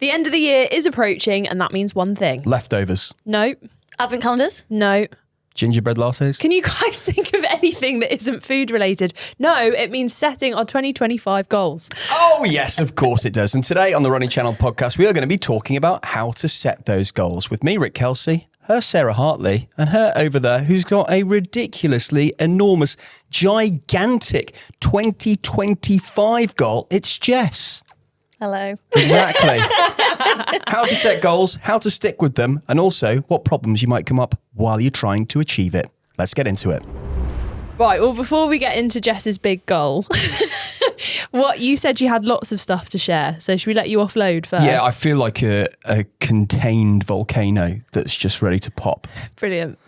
The end of the year is approaching, and that means one thing. Leftovers. No. Advent calendars? No. Gingerbread lattes. Can you guys think of anything that isn't food related? No, it means setting our 2025 goals. Oh, yes, of course it does. And today on the Running Channel podcast, we are going to be talking about how to set those goals with me, Rick Kelsey, her Sarah Hartley, and her over there who's got a ridiculously enormous, gigantic 2025 goal. It's Jess. Hello. Exactly. How to set goals, how to stick with them, and also what problems you might come up while you're trying to achieve it. Let's get into it. Right, well, before we get into Jess's big goal, what you said you had lots of stuff to share. So should we let you offload first? Yeah, I feel like a contained volcano that's just ready to pop. Brilliant.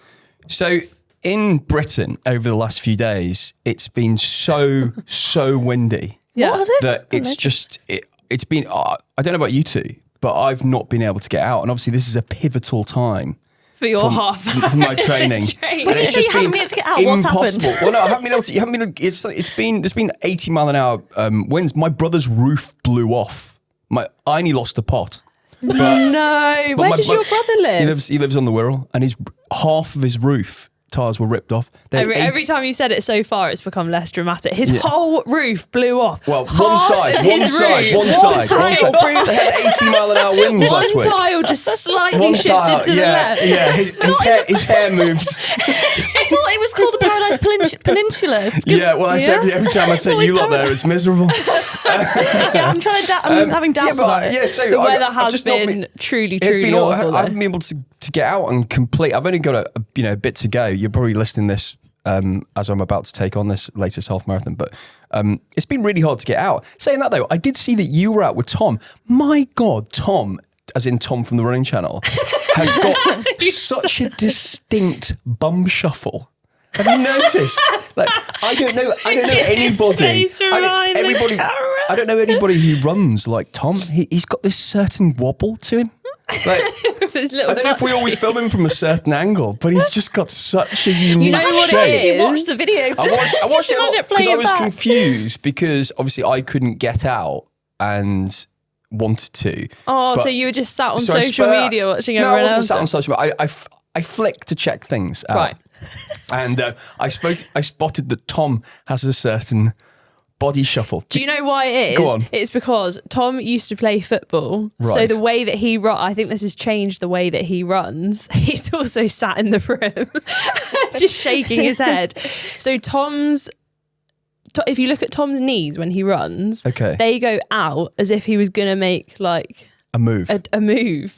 So in Britain over the last few days, it's been so windy. Yeah. What was it? That it's just, it's been, I don't know about you two, but I've not been able to get out. And obviously this is a pivotal time. For your for my training. When you say you haven't been able to get out, what's happened? Well, no, I haven't been able to. There's been 80 mile an hour winds. My brother's roof blew off. I only lost the pot. But Where does your brother live? He lives on the Wirral, and half of his roof tires were ripped off. Every time you said it so far, it's become less dramatic. His whole roof blew off. Well, one side. They had 80 mile an hour winds last week. One tile just slightly shifted to the left. Yeah, his hair moved. I thought it was called the Paradise Peninsula. Yeah, well, every time I take you lot there, it's miserable. Yeah, I'm having doubts about it. Yeah, so the weather has been truly awful. I haven't been able to get out and complete. I've only got a bit to go. You're probably listening this as I'm about to take on this latest half marathon, but it's been really hard to get out. Saying that though, I did see that you were out with Tom. My God, Tom, as in Tom from the Running Channel, has got such a distinct bum shuffle. Have you noticed? Like, I don't know anybody. I don't know anybody who runs like Tom. He's got this certain wobble to him. Like, I don't know if we always film him from a certain angle, but he's just got such a unique. You know what shape. it is? Did you watch the video? I watched it because I was confused because obviously I couldn't get out and wanted to. Oh, so you were just sat on social media watching everyone else? No, I wasn't sat on social media. I flicked to check things out. Right. And I spotted that Tom has a certain body shuffle. Do you know why it is? Go on. It's because Tom used to play football. Right. So the way that he runs, I think this has changed the way that he runs. He's also sat in the room, just shaking his head. So if you look at Tom's knees when he runs, they go out as if he was going to make like a move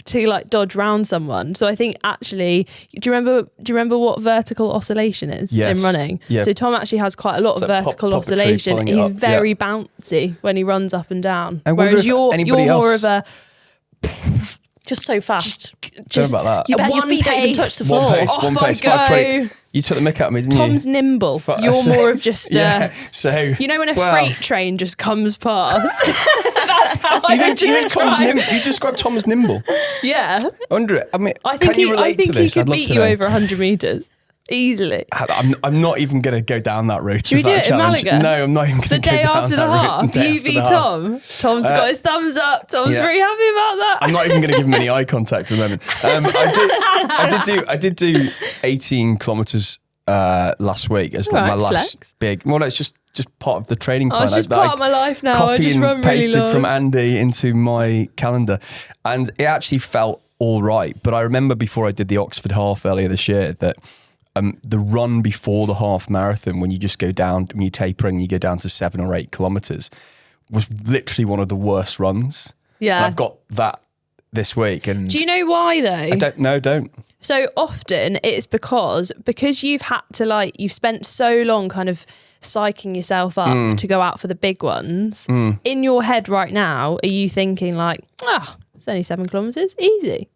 to like dodge round someone. So I think actually, do you remember what vertical oscillation is in running? Yeah. So Tom actually has quite a lot of vertical oscillation. He's very bouncy when he runs up and down. Whereas you're more of a just so fast. Just about that. You bet your feet don't even touch the floor. One pace, 5:20. You took the mick out of me, didn't Tom's you? nimble. You're more of just so you know when a freight train just comes past. That's how I describe. You described Tom as nimble. Yeah. I wonder. I mean, I think can you relate to this? He could beat you over 100 meters easily. I'm not even going to go down that route. Should we do it in Malaga? No, I'm not even going to go down that route. The day after the half, you v Tom. Tom's got his thumbs up. Tom's very happy about that. I'm not even going to give him any eye contact at the moment. I did do 18 kilometers last week as like my last big. Well, no, it's just part of the training plan. It's just part of my life now. I just run really pasted long. from Andy into my calendar, and it actually felt all right. But I remember before I did the Oxford Half earlier this year that the run before the half marathon, when you just go down, when you taper and you go down to 7 or 8 kilometers, was literally one of the worst runs. Yeah, and I've got that this week. And do you know why though? I don't know. Don't. So often it's because you've had to you've spent so long kind of psyching yourself up to go out for the big ones. In your head right now, are you thinking it's only 7 kilometers, easy?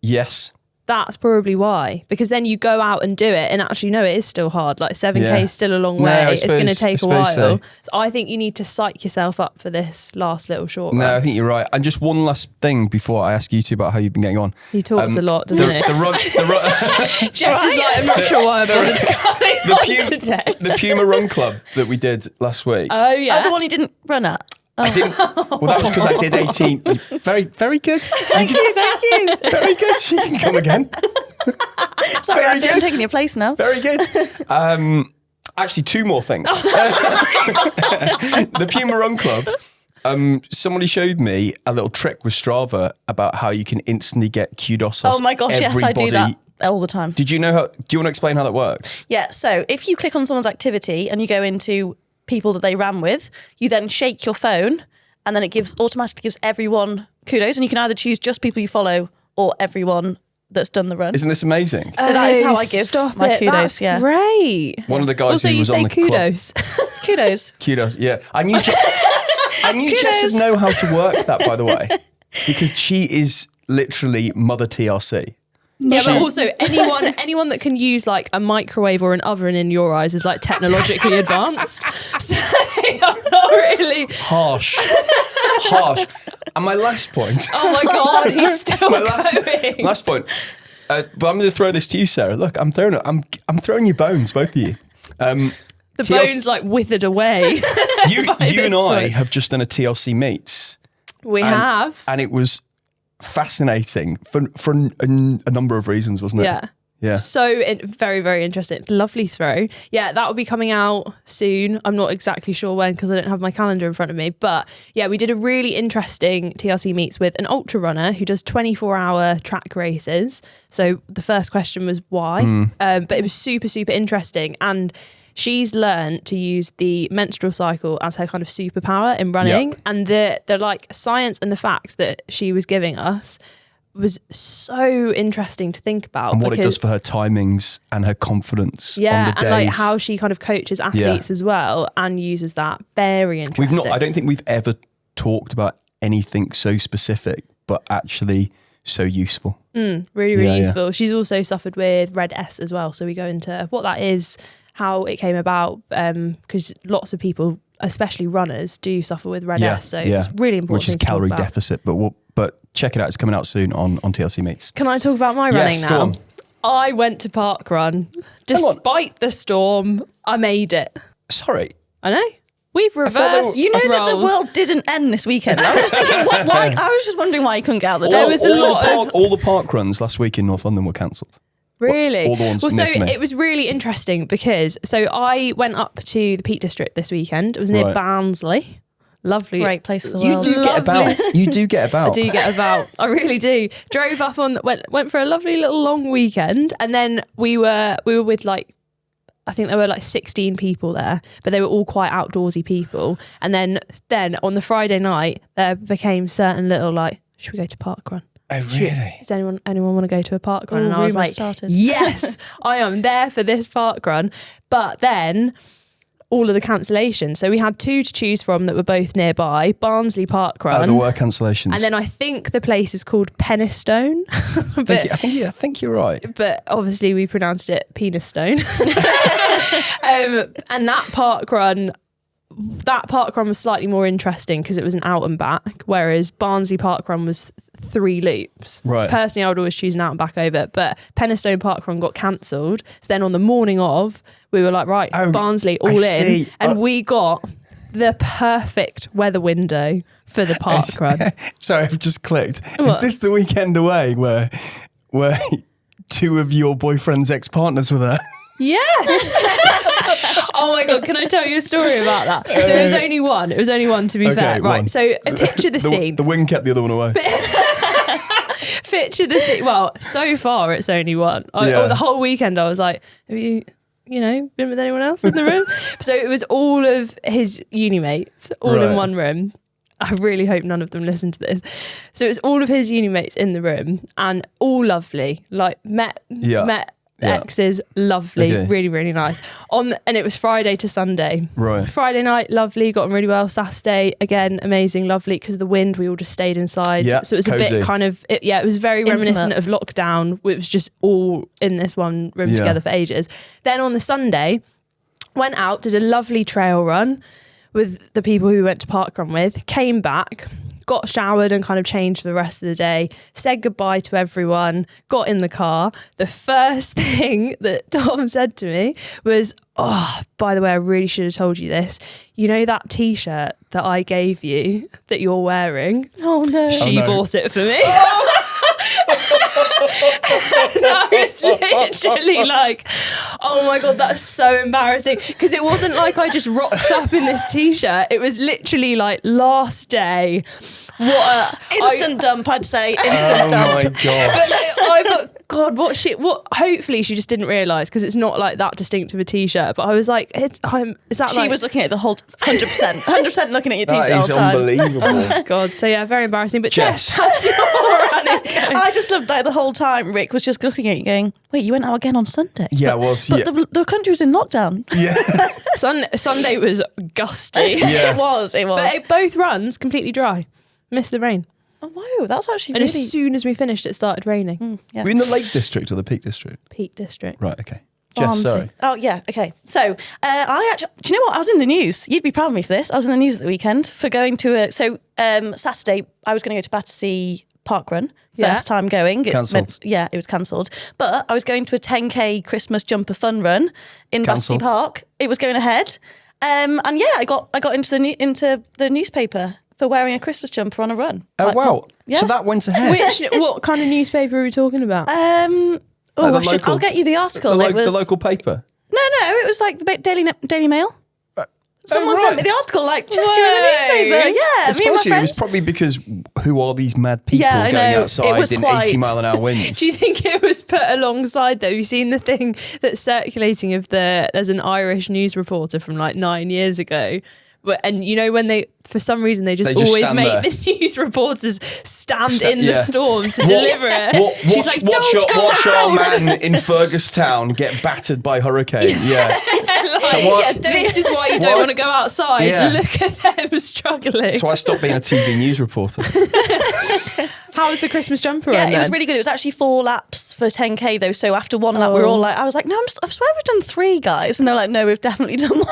Yes. That's probably why, because then you go out and do it and actually no, it is still hard. Like 7K is still a long way. It's going to take a while. So I think you need to psych yourself up for this last little short run. No, I think you're right. And just one last thing before I ask you two about how you've been getting on. He talks a lot, doesn't he? The run. Jess is like, I'm not sure why I'm the Puma Run Club that we did last week. Oh yeah, the one you didn't run at. I didn't. Well, that was because I did 18. Very, very good. Thank you. Very good. She can come again. Sorry, Very I'm good. taking your place now. Very good. Actually, two more things. The Puma Run Club. Somebody showed me a little trick with Strava about how you can instantly get kudos. Oh my gosh, yes, I do that all the time. Did you know how? Do you want to explain how that works? Yeah, so if you click on someone's activity and you go into people that they ran with, you then shake your phone and then it automatically gives everyone kudos, and you can either choose just people you follow or everyone that's done the run. Isn't this amazing? So that is how I give my kudos. That's yeah, great. One of the guys Also, who you was say on the kudos. kudos. Kudos, yeah. I knew Jess would know how to work that, by the way, because she is literally Mother TRC. Yeah, but also anyone that can use like a microwave or an oven in your eyes is like technologically advanced. So I'm not really Harsh. And my last point. Oh my god, he's still going. Last point. But I'm going to throw this to you, Sarah. Look, I'm throwing you bones, both of you. The bones like withered away. You and I have just done a TLC Meets. We have. And it was fascinating for a number of reasons, wasn't it? Yeah. Yeah. So very, very interesting. Lovely throw. Yeah, that will be coming out soon. I'm not exactly sure when because I don't have my calendar in front of me. But yeah, we did a really interesting TRC Meets with an ultra runner who does 24-hour track races. So the first question was why? But it was super, super interesting. And she's learned to use the menstrual cycle as her kind of superpower in running. Yep. And the like science and the facts that she was giving us was so interesting to think about. And what it does for her timings and her confidence on the days. And like how she kind of coaches athletes as well and uses that. Very interesting. I don't think we've ever talked about anything so specific, but actually so useful. Really useful. Yeah. She's also suffered with Red S as well. So we go into what that is, how it came about, because lots of people, especially runners, do suffer with Red S. So it's really important. Which is calorie deficit, but check it out. It's coming out soon on TLC Meets. Can I talk about my running now? Go on. I went to parkrun. Despite the storm, I made it. Sorry. I know. We've reversed. You know that the world didn't end this weekend. I was just thinking, why? I was just wondering why you couldn't get out the door. All the park runs last week in North London were cancelled. Really? All the ones so it was really interesting because I went up to the Peak District this weekend. It was near Barnsley. Lovely. Great place in the world. You do get about. You do get about. I do get about. I really do. Drove up went for a lovely little long weekend, and then we were with like, I think there were like 16 people there, but they were all quite outdoorsy people. And then on the Friday night, there became certain little like, should we go to parkrun? Oh, really? Does anyone want to go to a parkrun? And I was like, yes, I am there for this parkrun. But then all of the cancellations. So we had two to choose from that were both nearby. Barnsley Parkrun. Oh, there were cancellations. And then I think the place is called Penistone. I think you're right. But obviously we pronounced it Penistone. And that parkrun was slightly more interesting because it was an out and back, whereas Barnsley Parkrun was 3 loops. Right. So personally, I would always choose an out and back over it, but Penistone Parkrun got cancelled. So then on the morning of, we were like, right, Barnsley, all in. And we got the perfect weather window for the parkrun. Sorry, I've just clicked. What? Is this the weekend away where 2 of your boyfriend's ex-partners were there? Yes. Oh my God, can I tell you a story about that? So it was only one. It was only one, to be fair. Right, so picture the scene. The wind kept the other one away. Picture the scene. Well, so far it's only one. The whole weekend I was like, have you been with anyone else in the room? So it was all of his uni mates, all in one room. I really hope none of them listen to this. So it was all of his uni mates in the room and all lovely, like met exes, lovely, really, really nice. And it was Friday to Sunday. Right. Friday night, lovely, got on really well. Saturday, again, amazing, lovely. Because of the wind, we all just stayed inside. Yeah, so it was cozy. a bit kind of, it was very reminiscent of lockdown. It was just all in this one room together for ages. Then on the Sunday, went out, did a lovely trail run with the people who we went to parkrun with, came back, got showered and kind of changed for the rest of the day, said goodbye to everyone, got in the car. The first thing that Tom said to me was, oh, by the way, I really should have told you this. You know that T-shirt that I gave you that you're wearing? Oh no. She bought it for me. And I was literally like, oh my God, that's so embarrassing. Because it wasn't like I just rocked up in this T-shirt. It was literally like last day. Instant dump, I'd say. Instant dump. Oh my God. But God, what hopefully she just didn't realise, because it's not like that distinct of a T-shirt. But I was like, is that She like... was looking at the whole 100% looking at your T-shirt That all is the time. unbelievable. Oh God, so yeah, very embarrassing. But Jess. how's your running going? I just loved like the whole time Rick was just looking at you going, wait, you went out again on Sunday? Yeah, well, so But the country was in lockdown. yeah. Sunday was gusty. Yeah. It was. But both runs completely dry. Missed the rain. Oh, wow, that's actually And really... as soon as we finished, it started raining. yeah. We're in the Lake District or the Peak District? Peak District. Right, okay. Jess, Barnsley. sorry. Oh, yeah, okay. So, I actually... Do you know what? I was in the news. You'd be proud of me for this. I was in the news at the weekend for going to a... So, Saturday, I was going to go to Battersea Park Run. Yeah. First time going. Cancelled. It was cancelled. But I was going to a 10K Christmas jumper fun run in Battersea Cancelled. Park. It was going ahead. And yeah, I got into the newspaper for wearing a Christmas jumper on a run. Oh, Like, wow. yeah. So that went ahead. What kind of newspaper are we talking about? the I'll get you the article. The It was the local paper. No, it was like the Daily Mail. Someone right. sent me the article, like, Jess, you're in the newspaper. Yeah, It's me and my possibly, it was friends. probably because who are these mad people Yeah, I going know. It outside was in quite- 80 mile an hour winds? Do you think it was put alongside though? Have you seen the thing that's circulating of there's an Irish news reporter from like 9 years ago? And you know when for some reason they just always stand make there. the news reporters stand in the yeah. storm to deliver it. She's like, watch our out. man in Fergustown get battered by hurricane. Yeah. So what? This is why you don't What? want to go outside. Yeah. Look at them struggling. So I stopped being a TV news reporter. How was the Christmas jumper Yeah, run it was then? really good. It was actually 4 laps for 10K though. So after one lap, we were all like, I was like, no, I swear we've done 3, guys. And they're like, no, we've definitely done 1.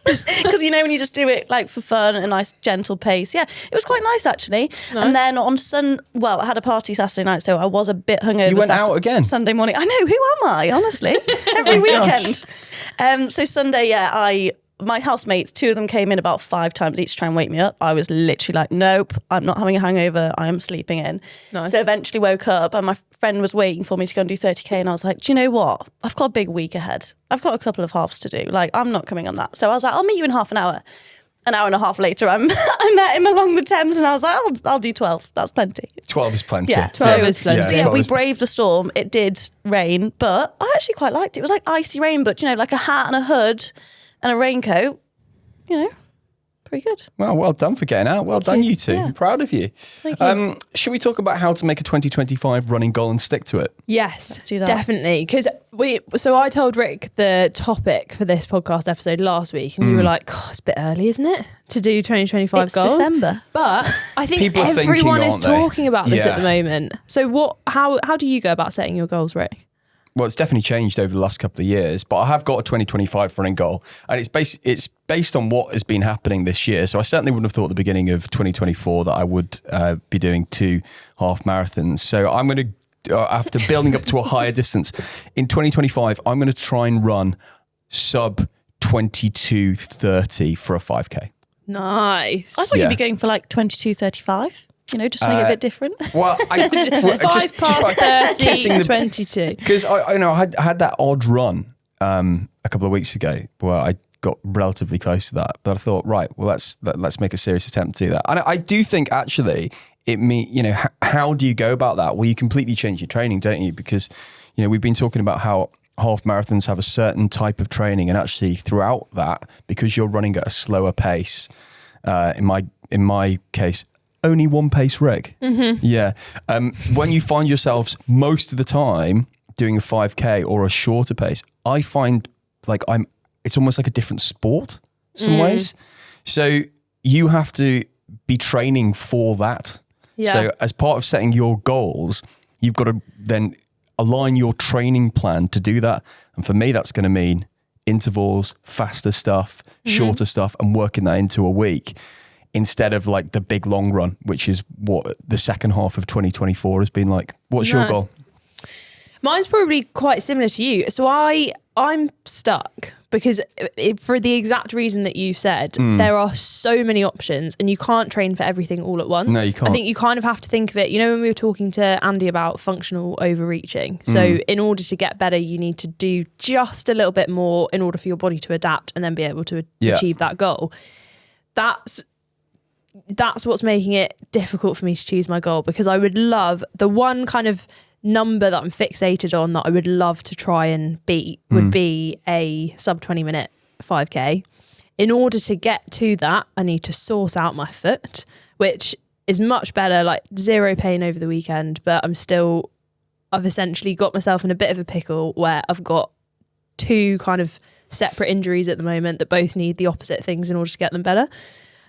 Because you know, when you just do it like for fun at a nice gentle pace. Yeah, it was quite nice actually. And then on I had a party Saturday night, so I was a bit hungover. You went out again? Sunday morning. I know, who am I, honestly? Every weekend. So Sunday, yeah, my housemates, 2 of them came in about 5 times each to try and wake me up. I was literally like, nope, I'm not having a hangover. I am sleeping in. Nice. So eventually woke up and my friend was waiting for me to go and do 30K. And I was like, do you know what? I've got a big week ahead. I've got a couple of halves to do. Like, I'm not coming on that. So I was like, I'll meet you in half an hour. An hour and a half later, I met him along the Thames and I was like, I'll do 12. That's plenty. 12 is plenty. Yeah, 12 is plenty. So yeah, 12 we is- braved the storm. It did rain, but I actually quite liked it. It was like icy rain, but you know, like a hat and a hood and a raincoat. You know, pretty good. Well done for getting out. Well done, you two. Yeah. I'm proud of you. Thank you. Should we talk about how to make a 2025 running goal and stick to it? Yes, Let's do that. definitely. Because so I told Rick the topic for this podcast episode last week, and you were like, "God, it's a bit early, isn't it, to do 2025 It's goals?" December. But I think People are thinking, everyone is aren't they? talking about this Yeah. at the moment. So how do you go about setting your goals, Rick? Well, it's definitely changed over the last couple of years, but I have got a 2025 running goal, and it's based on what has been happening this year. So I certainly wouldn't have thought at the beginning of 2024 that I would be doing 2 half marathons. So I'm going to, after building up to a higher distance, in 2025, I'm going to try and run sub 22:30 for a 5K. Nice. I thought Yeah. you'd be going for like 22:35. You know, just to make it a bit different. Well, Five past 30, 22. Because I had that odd run a couple of weeks ago where I got relatively close to that, but I thought, right, well, let's make a serious attempt to do that. And I do think actually how do you go about that? Well, you completely change your training, don't you? Because we've been talking about how half marathons have a certain type of training, and actually throughout that, because you're running at a slower pace, in my case, only 1 pace reg. Mm-hmm. Yeah. When you find yourselves most of the time doing a 5K or a shorter pace, I find like it's almost like a different sport some ways. So you have to be training for that. Yeah. So as part of setting your goals, you've got to then align your training plan to do that. And for me, that's going to mean intervals, faster stuff, shorter stuff, and working that into a week. instead of like the big long run, which is what the second half of 2024 has been like. What's your goal? Mine's probably quite similar to you. So I'm stuck because for the exact reason that you said, there are so many options and you can't train for everything all at once. No, you can't. I think you kind of have to think of it. You know, when we were talking to Andy about functional overreaching. So in order to get better, you need to do just a little bit more in order for your body to adapt and then be able to achieve that goal. That's what's making it difficult for me to choose my goal, because I would love the one kind of number that I'm fixated on that I would love to try and beat would be a sub 20 minute 5k. In order to get to that, I need to sort out my foot, which is much better, like zero pain over the weekend, but I've essentially got myself in a bit of a pickle where I've got two kind of separate injuries at the moment that both need the opposite things in order to get them better.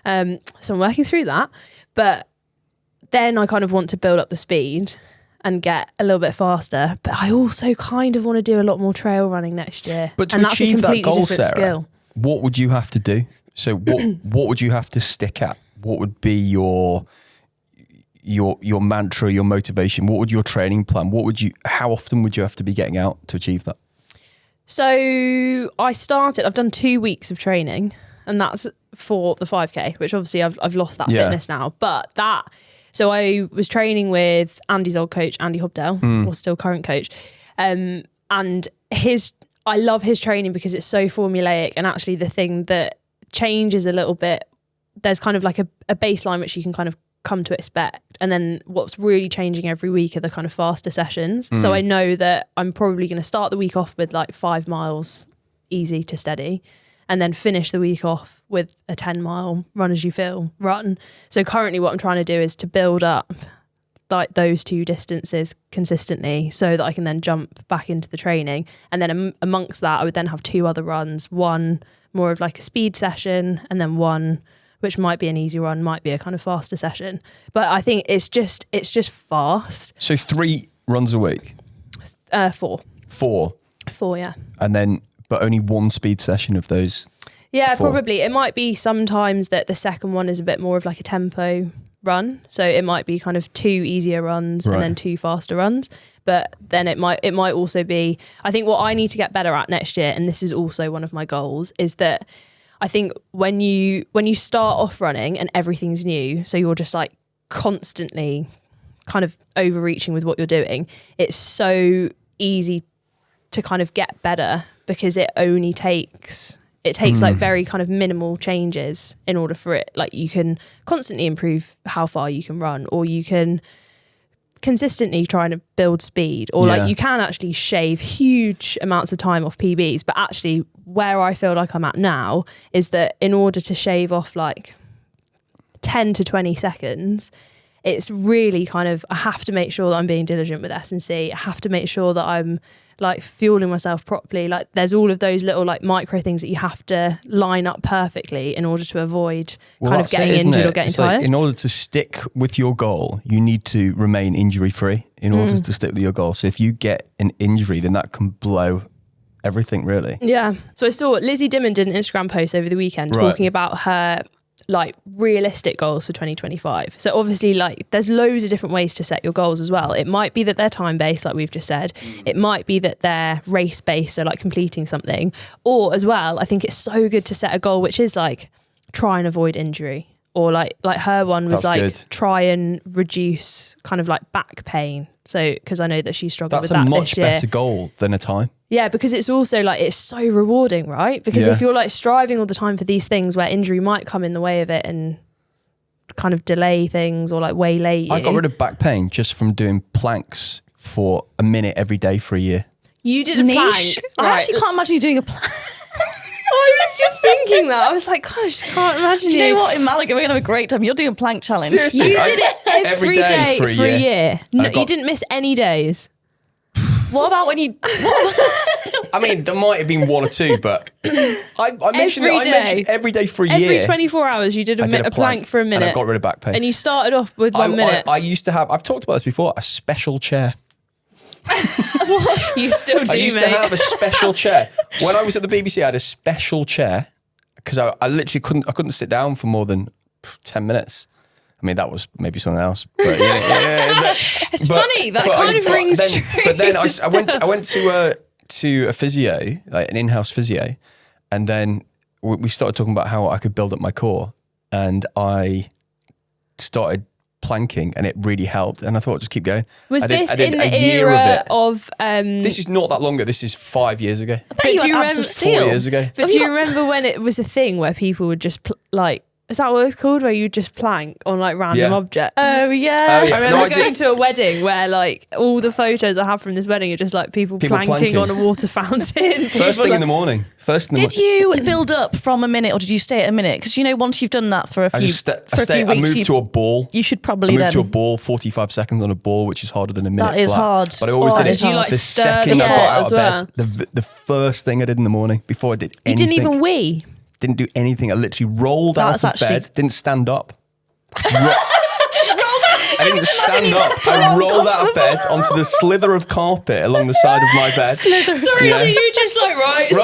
So I'm working through that, but then I kind of want to build up the speed and get a little bit faster. But I also kind of want to do a lot more trail running next year. But to achieve that goal, Sarah, what would you have to do? So what would you have to stick at? What would be your mantra, your motivation? What would your training plan? How often would you have to be getting out to achieve that? So I've done 2 weeks of training, and that's for the 5k, which obviously I've lost that fitness now. But so I was training with Andy's old coach, Andy Hobdell, or still current coach. And I love his training because it's so formulaic, and actually the thing that changes a little bit, there's kind of like a baseline which you can kind of come to expect. And then what's really changing every week are the kind of faster sessions. So I know that I'm probably going to start the week off with like 5 miles easy to steady, and then finish the week off with a 10-mile run as you feel run. So currently what I'm trying to do is to build up like those two distances consistently so that I can then jump back into the training. And then amongst that, I would then have 2 other runs, one more of like a speed session, and then one which might be an easy run, might be a kind of faster session. But I think it's just fast. So 3 runs a week? 4. 4? 4, yeah. And then, but only 1 speed session of those? Yeah, 4. Probably. It might be sometimes that the second one is a bit more of like a tempo run. So it might be kind of 2 easier runs and then 2 faster runs. But then it might also be, I think what I need to get better at next year, and this is also one of my goals, is that I think when you start off running and everything's new, so you're just like constantly kind of overreaching with what you're doing, it's so easy to kind of get better because it takes like very kind of minimal changes in order for it. Like you can constantly improve how far you can run, or you can consistently trying to build speed, or like you can actually shave huge amounts of time off PBs. But actually where I feel like I'm at now is that in order to shave off like 10 to 20 seconds, it's really kind of, I have to make sure that I'm being diligent with S&C. I have to make sure that I'm like fueling myself properly. Like there's all of those little like micro things that you have to line up perfectly in order to avoid kind of getting injured or getting tired. Like in order to stick with your goal, you need to remain injury free in order to stick with your goal. So if you get an injury, then that can blow everything really. Yeah. So I saw Lizzie Dimon did an Instagram post over the weekend talking about her like realistic goals for 2025. So obviously like there's loads of different ways to set your goals as well. It might be that they're time based, like we've just said. It might be that they're race based, so like completing something. Or as well, I think it's so good to set a goal which is like try and avoid injury. Or like her one was try and reduce kind of like back pain. So because I know that she struggled with that this year. That's a much better goal than a time. Yeah, because it's also like, it's so rewarding, right? Because if you're like striving all the time for these things where injury might come in the way of it and kind of delay things or like waylay you. I got rid of back pain just from doing planks for a minute every day for a year. You did a plank. I actually can't imagine you doing a plank. I was just thinking that. I was like, gosh, I can't imagine you. Do you know what? In Malaga, we're going to have a great time. You're doing a plank challenge. Seriously, you did it every day for a year. No, you didn't miss any days. What about when you... I mean, there might have been 1 or 2, but I mentioned every day for a year. Every 24 hours, you did a plank for a minute. And I got rid of back pain. And you started off with 1 minute. I used to have, I've talked about this before, a special chair. You still do, I used to have a special chair. When I was at the BBC, I had a special chair because I literally couldn't sit down for more than 10 minutes. I mean, that was maybe something else. But It's funny. That kind of rings true. But then I went to a physio, like an in-house physio, and then we started talking about how I could build up my core, and I started planking, and it really helped. And I thought, just keep going. Was this in the era of? This is not that long ago. This is 5 years ago. I bet you remember 4 years ago. But do you remember when it was a thing where people would just is that what it's called? Where you just plank on like random objects? Oh yeah. I remember going to a wedding where like all the photos I have from this wedding are just like people planking on a water fountain. First thing in the morning. Did you build up from a minute, or did you stay at a minute? Because once you've done that for a few weeks, I moved to a ball. You should probably to a ball, 45 seconds on a ball, which is harder than a minute. That is flat. hard. But I always did it the second I got out of bed. The first thing I did in the morning before I did anything. You didn't even wee. Didn't do anything. I literally rolled out of bed. Didn't stand up. I didn't stand up. I rolled out of bed onto the slither of carpet along the side of my bed. Sorry, so you just like, it's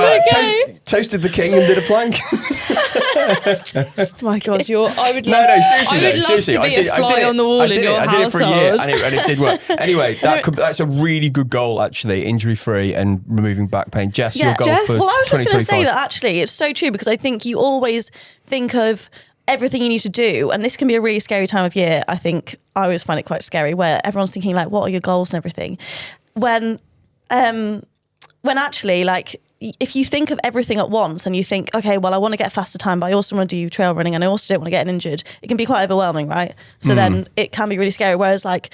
plank time. Toasted the king and did a plank. Oh my God, I would seriously, love to be a fly on the wall in your household. I did it for a year and it did work. Anyway, that's a really good goal, actually, injury-free and removing back pain. Jess, your goal for 2025. Well, I was just going to say that, actually, it's so true, because I think you always think of everything you need to do, and this can be a really scary time of year. I think I always find it quite scary, where everyone's thinking like, what are your goals and everything, when actually, like, if you think of everything at once and you think, okay, well, I want to get a faster time, but I also want to do trail running and I also don't want to get injured, it can be quite overwhelming, right? So then it can be really scary. Whereas, like,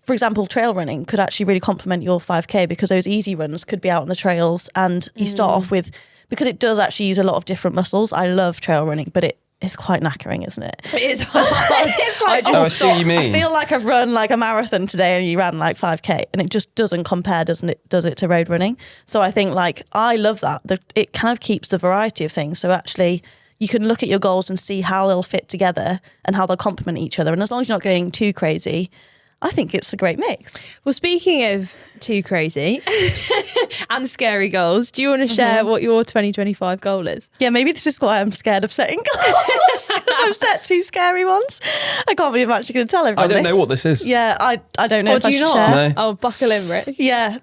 for example, trail running could actually really complement your 5K, because those easy runs could be out on the trails, and you start off with, because it does actually use a lot of different muscles. I love trail running, but it's quite knackering, isn't it? It is hard. It's like, I see what you mean. I feel like I've run like a marathon today and you ran like 5K, and it just doesn't compare, does it, to road running? So I think, like, I love that. It kind of keeps the variety of things. So actually, you can look at your goals and see how they'll fit together and how they'll complement each other. And as long as you're not going too crazy, I think it's a great mix. Well, speaking of too crazy and scary goals, do you want to share what your 2025 goal is? Yeah, maybe this is why I'm scared of setting goals, because I've set two scary ones. I can't believe I'm actually going to tell everyone I don't know what this is. Yeah, I don't know if I should share. No. Oh, buckle in, Rick. Yeah.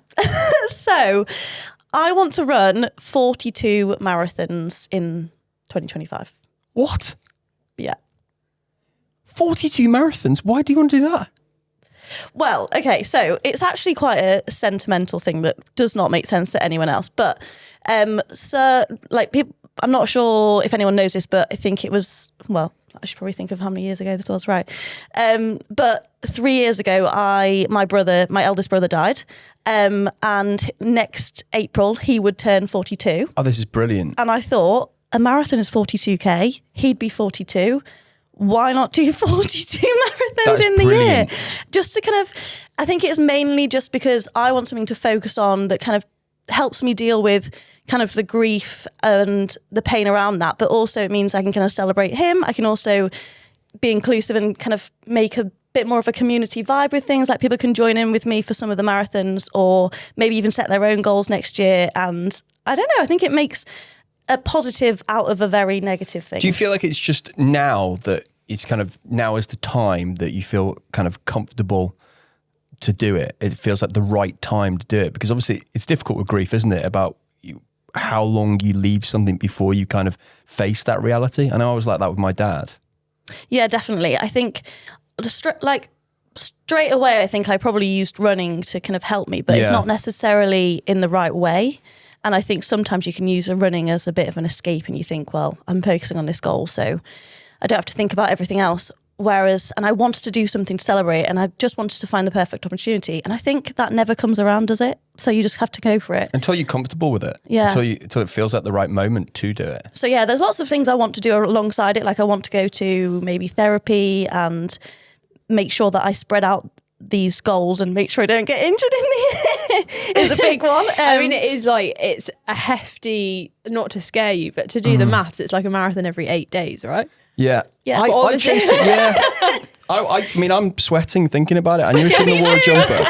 So I want to run 42 marathons in 2025. What? Yeah. 42 marathons? Why do you want to do that? Well, okay, so it's actually quite a sentimental thing that does not make sense to anyone else. But people, I'm not sure if anyone knows this, but I think it was, well, I should probably think of how many years ago this was, right? But 3 years ago, my eldest brother died. And next April, he would turn 42. Oh, this is brilliant. And I thought, a marathon is 42K. He'd be 42. Why not do 42 marathons in the year? Just to kind of, I think it's mainly just because I want something to focus on that kind of helps me deal with kind of the grief and the pain around that. But also it means I can kind of celebrate him. I can also be inclusive and kind of make a bit more of a community vibe with things. Like, people can join in with me for some of the marathons, or maybe even set their own goals next year. And I don't know, I think it makes a positive out of a very negative thing. Do you feel like it's just now that it's kind of, now is the time that you feel kind of comfortable to do it? It feels like the right time to do it, because obviously it's difficult with grief, isn't it? About how long you leave something before you kind of face that reality. I know I was like that with my dad. Yeah, definitely. I think straight away, I think I probably used running to kind of help me, but it's not necessarily in the right way. And I think sometimes you can use running as a bit of an escape, and you think, well, I'm focusing on this goal, so I don't have to think about everything else. And I wanted to do something to celebrate, and I just wanted to find the perfect opportunity. And I think that never comes around, does it? So you just have to go for it. Until you're comfortable with it. Yeah. Until it feels like the right moment to do it. So yeah, there's lots of things I want to do alongside it. Like, I want to go to maybe therapy and make sure that I spread out these goals and make sure I don't get injured in the year is a big one. I mean, it is like, it's a hefty, not to scare you, but to do the maths, it's like a marathon every 8 days, right? Yeah. Yeah. I changed it, yeah. I mean, I'm sweating thinking about it. I knew I shouldn't have worn a jumper.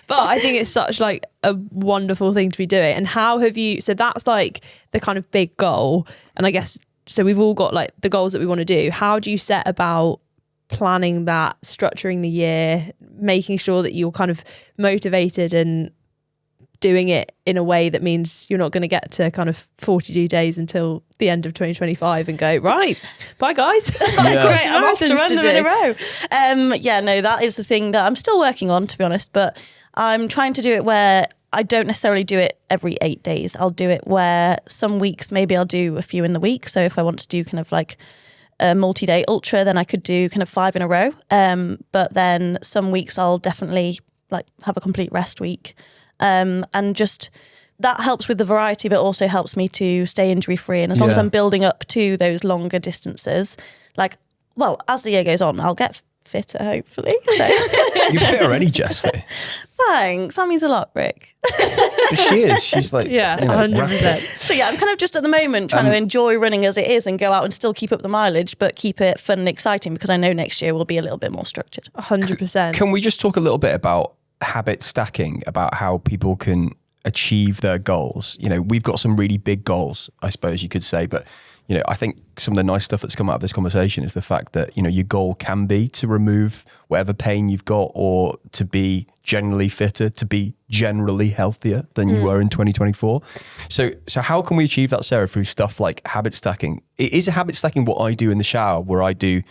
But I think it's such like a wonderful thing to be doing. And how have you, so that's like the kind of big goal. And I guess so we've all got like the goals that we want to do. How do you set about planning that, structuring the year, making sure that you're kind of motivated and doing it in a way that means you're not going to get to kind of 42 days until the end of 2025 and go, right, bye guys. Yeah. Great, I'm off to run them in a row. No, that is the thing that I'm still working on, to be honest, but I'm trying to do it where I don't necessarily do it every 8 days. I'll do it where some weeks, maybe I'll do a few in the week. So if I want to do kind of like a multi-day ultra, then I could do kind of 5 in a row. But then some weeks I'll definitely like have a complete rest week. And just that helps with the variety, but also helps me to stay injury free. And as long as I'm building up to those longer distances, like, well, as the year goes on, I'll get fitter, hopefully. So. You're fit already, Jessie. Thanks. That means a lot, Rick. But she is. She's like, 100%. So yeah, I'm kind of just at the moment trying to enjoy running as it is and go out and still keep up the mileage, but keep it fun and exciting because I know next year will be a little bit more structured. 100%. Can we just talk a little bit about habit stacking, about how people can achieve their goals? You know, we've got some really big goals, I suppose you could say, but you know, I think some of the nice stuff that's come out of this conversation is the fact that, you know, your goal can be to remove whatever pain you've got, or to be generally fitter, to be generally healthier than you were in 2024. So how can we achieve that, Sarah, through stuff like habit stacking? Is a habit stacking what I do in the shower, where I do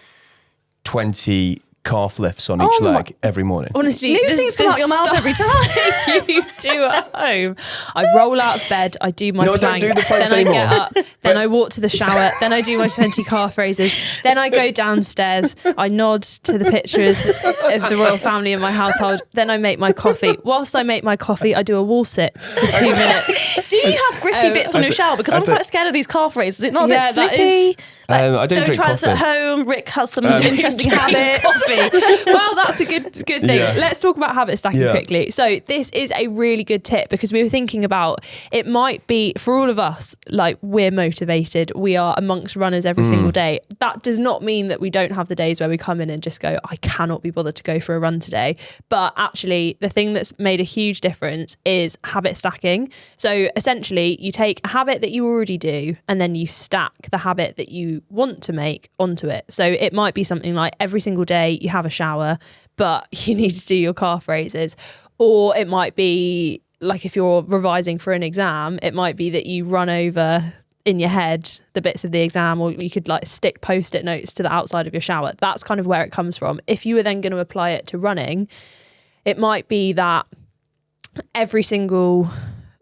20 calf lifts on each leg every morning? Honestly, New things come out your mouth every time. You do at home. I roll out of bed, I do my plank, don't do the planks then anymore. I get up, then I walk to the shower, then I do my 20 calf raises, then I go downstairs, I nod to the pictures of the royal family in my household, then I make my coffee. Whilst I make my coffee, I do a wall sit for 2 minutes. Do you have grippy bits on your shower? Because I'm quite scared of these calf raises. Is it not a bit Yeah, that slippy? is- I don't drink try this coffee. at home. Rick has some interesting habits. Well, that's a good thing. Yeah. Let's talk about habit stacking quickly. So this is a really good tip, because we were thinking about, it might be for all of us, like, we're motivated, we are amongst runners every single day. That does not mean that we don't have the days where we come in and just go, I cannot be bothered to go for a run today. But actually, the thing that's made a huge difference is habit stacking. So essentially, you take a habit that you already do, and then you stack the habit that you want to make onto it. So it might be something like every single day you have a shower, but you need to do your calf raises. Or it might be like, if you're revising for an exam, it might be that you run over in your head the bits of the exam, or you could like stick post-it notes to the outside of your shower. That's kind of where it comes from. If you were then going to apply it to running, it might be that every single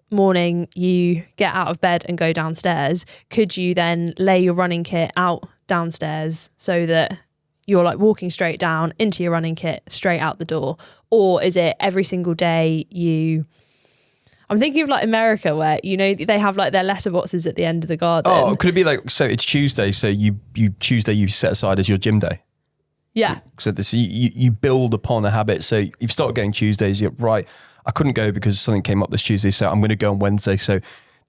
morning you get out of bed and go downstairs, could you then lay your running kit out downstairs so that you're like walking straight down into your running kit, straight out the door? Or is it every single day I'm thinking of like America, where, you know, they have like their letterboxes at the end of the garden. Oh, could it be like, so it's Tuesday, so you Tuesday you set aside as your gym day? Yeah. So this, you build upon a habit. So you've started going Tuesdays, you're right, I couldn't go because something came up this Tuesday, so I'm going to go on Wednesday. So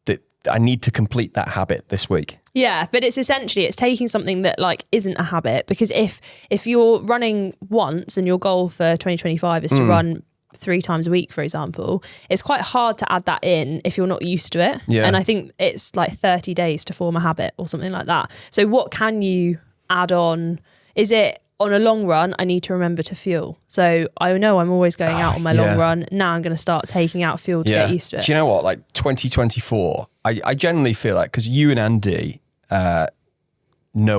that I need to complete that habit this week. Yeah, but it's essentially, it's taking something that like isn't a habit, because if you're running once and your goal for 2025 is to run 3 times a week, for example, it's quite hard to add that in if you're not used to it. Yeah. And I think it's like 30 days to form a habit or something like that. So what can you add on? Is it, on a long run, I need to remember to fuel. So I know I'm always going out on my long run. Now I'm going to start taking out fuel to get used to it. Do you know what? Like 2024, I generally feel like, because you and Andy know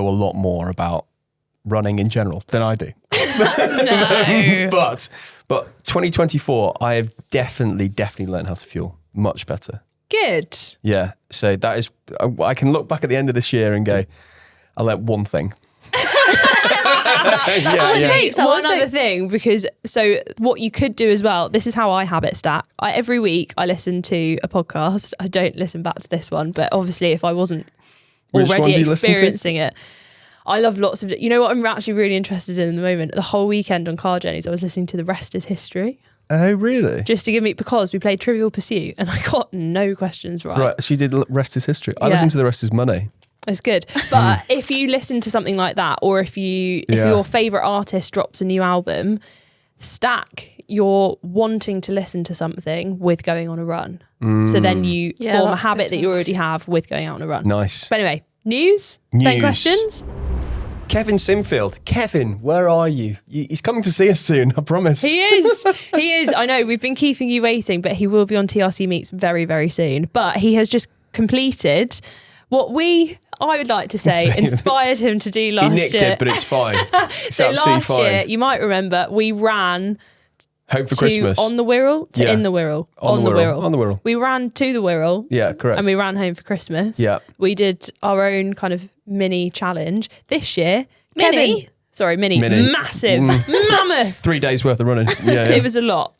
a lot more about running in general than I do. No. But 2024, I have definitely learned how to fuel much better. Good. Yeah. So that is, I can look back at the end of this year and go, I learnt one thing. One other thing, because so what you could do as well, this is how I habit stack. Every week I listen to a podcast. I don't listen back to this one, but obviously if I wasn't already experiencing it, I love lots of, you know what I'm actually really interested in the moment? The whole weekend on car journeys, I was listening to The Rest is History. Oh, really? Just to give me, because we played Trivial Pursuit and I got no questions right. Right, she did Rest is History. I listened to The Rest is Money. It's good. But if you listen to something like that, or if your favourite artist drops a new album, stack your wanting to listen to something with going on a run. So then you form a habit that you already have with going out on a run. Nice. But anyway, News? Then questions? Kevin Sinfield. Kevin, where are you? He's coming to see us soon, I promise. He is. He is. I know, we've been keeping you waiting, but he will be on TRC Meets very, very soon. But he has just completed what I would like to say, inspired him to do last year. He nicked it, but it's fine. It's so absolutely last fine. year, you might remember, we ran Home for Christmas. On the Wirral to Yeah. in the Wirral. On the Wirral. We ran to the Wirral. Yeah, correct. And we ran home for Christmas. Yeah. We did our own kind of mini challenge. This year, Mini? Mini. Massive. Mammoth. 3 days worth of running. Yeah. It was a lot.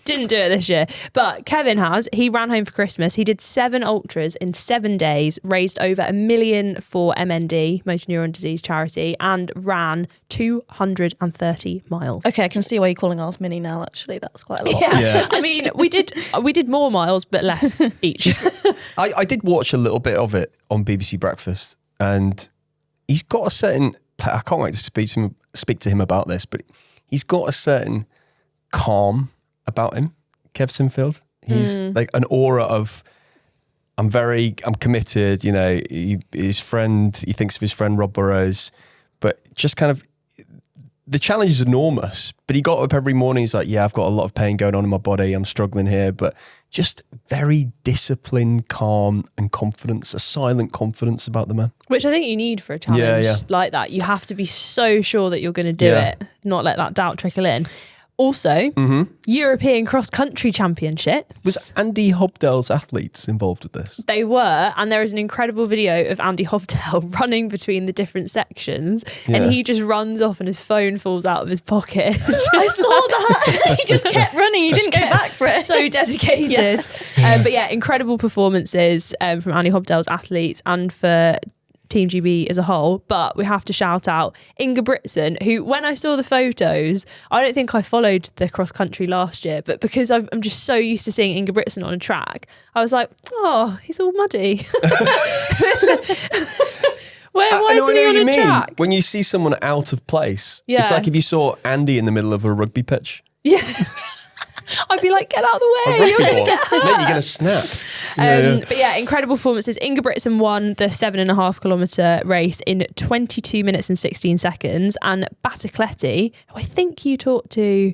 Didn't do it this year. But Kevin he ran home for Christmas. He did 7 ultras in 7 days, raised over $1 million for MND, motor neuron disease charity, and ran 230 miles. Okay, I can see why you're calling ours mini now, actually. That's quite a lot. Yeah. I mean, we did more miles, but less each. I did watch a little bit of it on BBC Breakfast, and he's got a certain, I can't wait to speak to him about this, but he's got a certain calm about him, Kev Sinfield. He's like an aura of, I'm committed, you know, he thinks of his friend Rob Burrows, but just kind of, the challenge is enormous, but he got up every morning, he's like, yeah, I've got a lot of pain going on in my body, I'm struggling here, but just very disciplined, calm and confidence, a silent confidence about the man. Which I think you need for a challenge like that. You have to be so sure that you're going to do it, not let that doubt trickle in. Also, European cross-country championship. Was Andy Hobdell's athletes involved with this? They were, and there is an incredible video of Andy Hobdell running between the different sections, and he just runs off and his phone falls out of his pocket. I saw that. He just kept running. He didn't go back for it. So dedicated. But yeah, incredible performances from Andy Hobdell's athletes and for Team GB as a whole. But we have to shout out Inga Britson, who, when I saw the photos, I don't think I followed the cross country last year, but because I'm just so used to seeing Inga Britson on a track, I was like, oh, he's all muddy. Why isn't he on a track? When you see someone out of place, it's like if you saw Andy in the middle of a rugby pitch. Yeah. I'd be like, get out of the way. You're going to get hurt. Mate, you're going to snap. But yeah, incredible performances. Inga Britson won the 7.5 kilometre race in 22 minutes and 16 seconds. And Batacletti, who I think you talked to.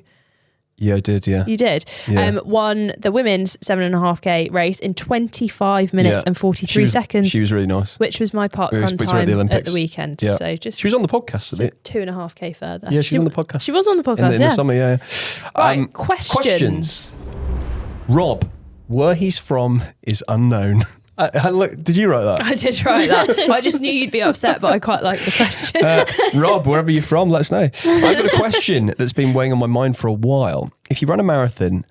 Yeah, I did, yeah. You did. Yeah. Won the women's 7.5k race in 25 minutes and 43 seconds. She was really nice. Which was my parkrun time at the weekend. Yeah. So just she was on the podcast a bit. 2.5k further. Yeah, she was on the podcast. She was on the podcast, in the summer, yeah. Right, questions. Rob, where he's from is unknown. Did you write that? I did write that. I just knew you'd be upset, but I quite like the question. Rob, wherever you're from, let us know. I've got a question that's been weighing on my mind for a while. If you run a marathon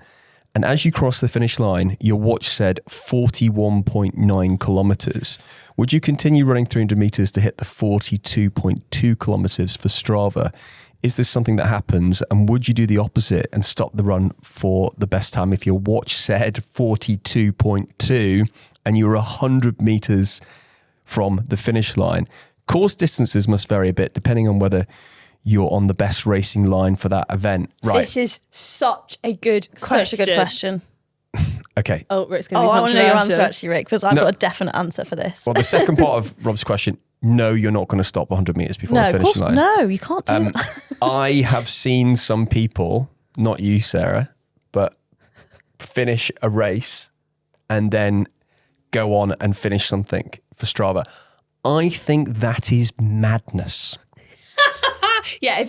and as you cross the finish line, your watch said 41.9 kilometres, would you continue running 300 metres to hit the 42.2 kilometres for Strava? Is this something that happens? And would you do the opposite and stop the run for the best time if your watch said 42.2 and you were 100 metres from the finish line? Course distances must vary a bit depending on whether you're on the best racing line for that event. Right. This is such a good question. Such a good question. Okay. Oh, Rick's going to be I want to know your answer controversial. actually, Rick, because I've got a definite answer for this. Well, the second part of Rob's question, no, you're not going to stop 100 metres before the finish line. No, you can't do that. I have seen some people, not you, Sarah, but finish a race and then go on and finish something for Strava. I think that is madness. Yeah,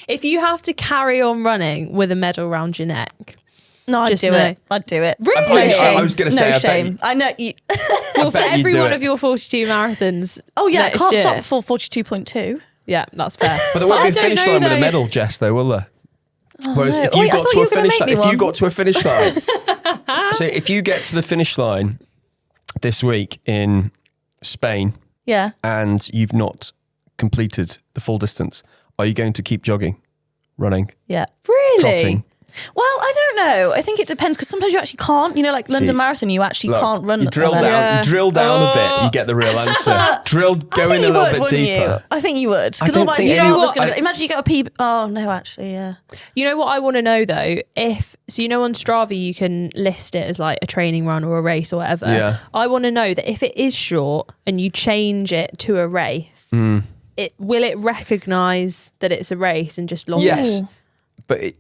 if you have to carry on running with a medal around your neck. No, I'd do it. I'd do it. Really? No shame. I was going to say, no shame. I know you. Well, for every one of your 42 marathons. Oh yeah, I can't year. stop before 42.2. Yeah, that's fair. But there won't be a finish line with a medal, Jess, though, will there? Whereas no. if you got to a finish line, so if you get to the finish line this week in Spain, and you've not completed the full distance, are you going to keep jogging, running? Yeah. Really? Trotting? Well, I don't know. I think it depends because sometimes you actually can't. You know, like London Marathon, you actually can't run. You drill down, a bit, you get the real answer. Go in a little bit deeper. You? I think you would. Because otherwise, imagine you get a P. Oh, no, actually, yeah. You know what I want to know though? So you know on Strava, you can list it as like a training run or a race or whatever. Yeah. I want to know that if it is short and you change it to a race, will it recognise that it's a race and just longer? Yes. But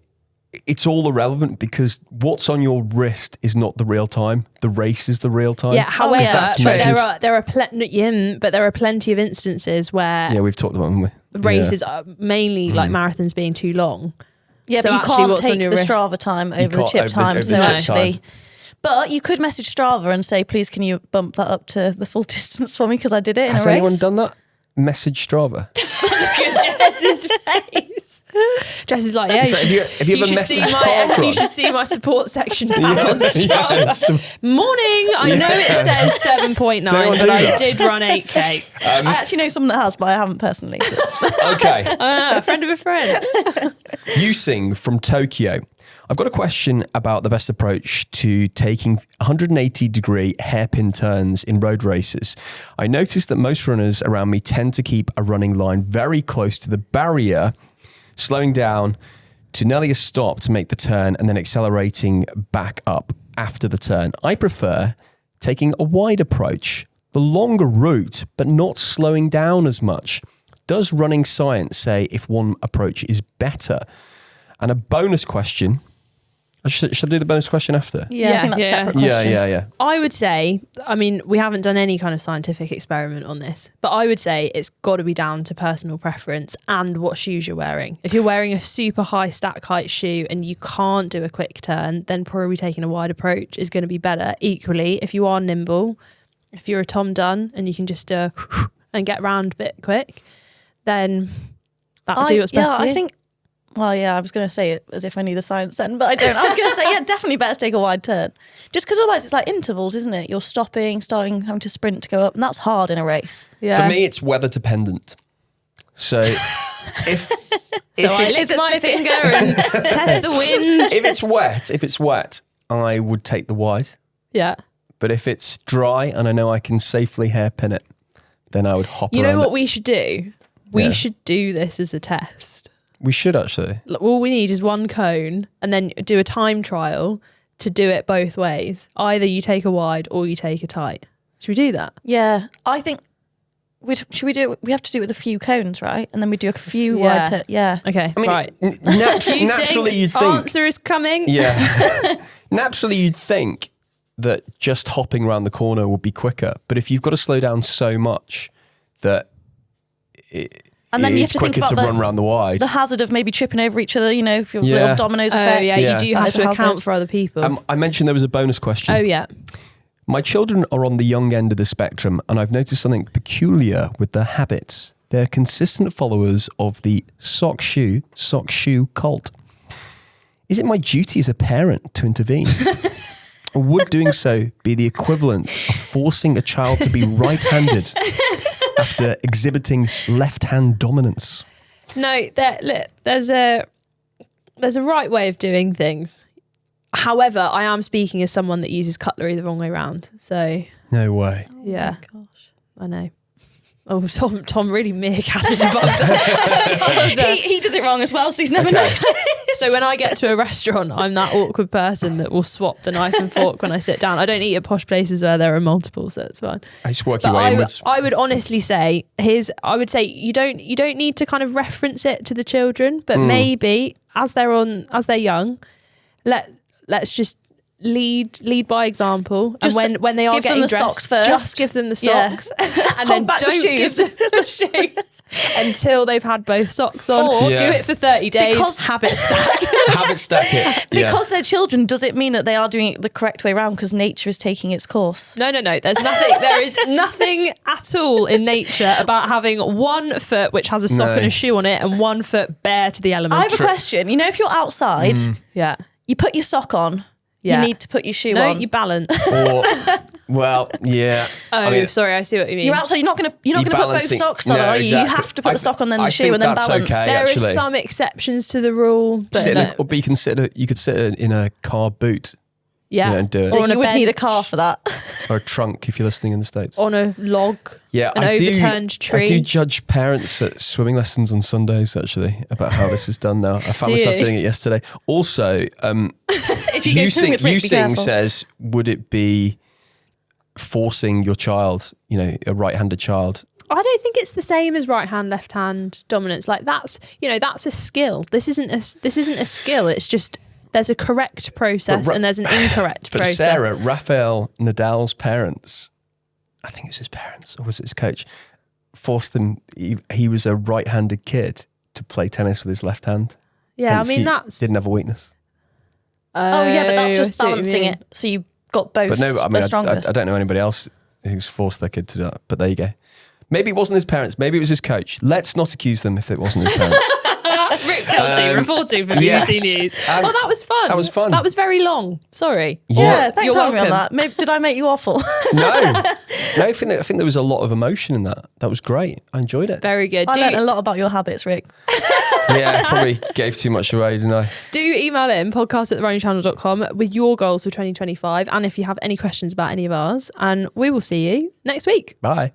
it's all irrelevant because what's on your wrist is not the real time. The race is the real time. Yeah, however, there are plenty of instances where we've talked about them. Races are mainly like marathons being too long. Yeah, so but you can't take the Strava time over the chip time. So actually, but you could message Strava and say, please, can you bump that up to the full distance for me because I did it in a race. Has anyone done that? Message Strava. Jess's face. Jess is like, yeah, you should see my support section tab on Strava. Morning, I know it says 7.9, but I did run 8K. I actually know someone that has, but I haven't personally. Okay. A friend of a friend. Yusing from Tokyo. I've got a question about the best approach to taking 180-degree hairpin turns in road races. I noticed that most runners around me tend to keep a running line very close to the barrier, slowing down to nearly a stop to make the turn and then accelerating back up after the turn. I prefer taking a wide approach, the longer route, but not slowing down as much. Does running science say if one approach is better? And a bonus question... Should I do the bonus question after? Yeah, I think that's a separate question. Yeah. I would say, I mean, we haven't done any kind of scientific experiment on this, but I would say it's got to be down to personal preference and what shoes you're wearing. If you're wearing a super high stack height shoe and you can't do a quick turn, then probably taking a wide approach is going to be better. Equally, if you are nimble, if you're a Tom Dunn and you can just and get round a bit quick, then that'll do what's best for you. I think. Well, yeah, I was going to say it as if I knew the science then, but I don't. I was going to say, definitely better to take a wide turn. Just because otherwise it's like intervals, isn't it? You're stopping, starting, having to sprint to go up, and that's hard in a race. Yeah. For me, it's weather dependent. So if I lick my finger and test the wind. If it's wet, I would take the wide. Yeah. But if it's dry and I know I can safely hairpin it, then I would hop around. You know what we should do? We should do this as a test. We should actually. All we need is one cone and then do a time trial to do it both ways. Either you take a wide or you take a tight. Should we do that? Yeah. I think, should we do it? We have to do it with a few cones, right? And then we do a few wide yeah. Okay, I mean, right. Naturally you'd think. Answer is coming. Yeah. Naturally you'd think that just hopping around the corner would be quicker. But if you've got to slow down so much that... And then you have to think about run around the wide. The hazard of maybe tripping over each other, you know, if you're little dominoes effect. You do have to account for other people. I mentioned there was a bonus question. Oh, yeah. My children are on the young end of the spectrum, and I've noticed something peculiar with their habits. They're consistent followers of the sock shoe cult. Is it my duty as a parent to intervene? Or would doing so be the equivalent of forcing a child to be right-handed after exhibiting left-hand dominance? No, there's a right way of doing things. However, I am speaking as someone that uses cutlery the wrong way around. So no way. Yeah, oh gosh, I know. Oh, Tom really meerkatted about that. he does it wrong as well, so he's never noticed. So when I get to a restaurant, I'm that awkward person that will swap the knife and fork when I sit down. I don't eat at posh places where there are multiple, so it's fine. I just work your way inwards. I would honestly say you don't need to kind of reference it to the children, but maybe as they're young, let's just lead by example, just and when they are getting dressed, just give them the socks, and then don't give them the shoes until they've had both socks on. Or do it for 30 days. Because habit stack. Habit stack it. Because they're children, does it mean that they are doing it the correct way around? Because nature is taking its course. No. There's nothing. There is nothing at all in nature about having one foot which has a sock and a shoe on it, and one foot bare to the elements. I have a question. You know, if you're outside, you put your sock on. You need to put your shoe on. No, you balance. Well, yeah. Sorry, I see what you mean. You're outside. You're not gonna put both socks on, are you? Exactly. You have to put the sock on, then the I shoe, think and then that's balance. okay, There actually. are some exceptions to the rule, but But you could sit in a car boot, yeah, and do it, Or on a you would need a bench. car for that. or a trunk if you're listening in the States. on a log. Yeah, an overturned tree. I do judge parents at swimming lessons on Sundays, actually, about how this is done now. I found Do myself you? doing it yesterday. Also, If you go swimming with Rick, be Using careful. says, would it be forcing your child, a right-handed child? I don't think it's the same as right hand, left hand dominance. Like that's a skill. This isn't a skill. It's just there's a correct process and there's an incorrect But process. Sarah, Rafael Nadal's parents, I think it was his parents or was it his coach, forced him. He was a right-handed kid to play tennis with his left hand. Yeah, Hence I mean he that's. didn't have a weakness. Oh yeah, but that's I just see what you balancing mean. it. So you got both. But no, I mean, the I strongest. don't know anybody else who's forced their kid to do that. But there you go. Maybe it wasn't his parents. Maybe it was his coach. Let's not accuse them if it wasn't his parents. Rick Kelsey reporting for BBC yes. News. That was fun. That was fun. That was very long. Sorry. Yeah, thanks You're for having me on welcome. that. Maybe, did I make you awful? No, I think there was a lot of emotion in that. That was great. I enjoyed it. Very good. I learned a lot about your habits, Rick. Yeah, probably gave too much away, didn't I? Do email in podcast@therunningchannel.com with your goals for 2025 and if you have any questions about any of ours, and we will see you next week. Bye.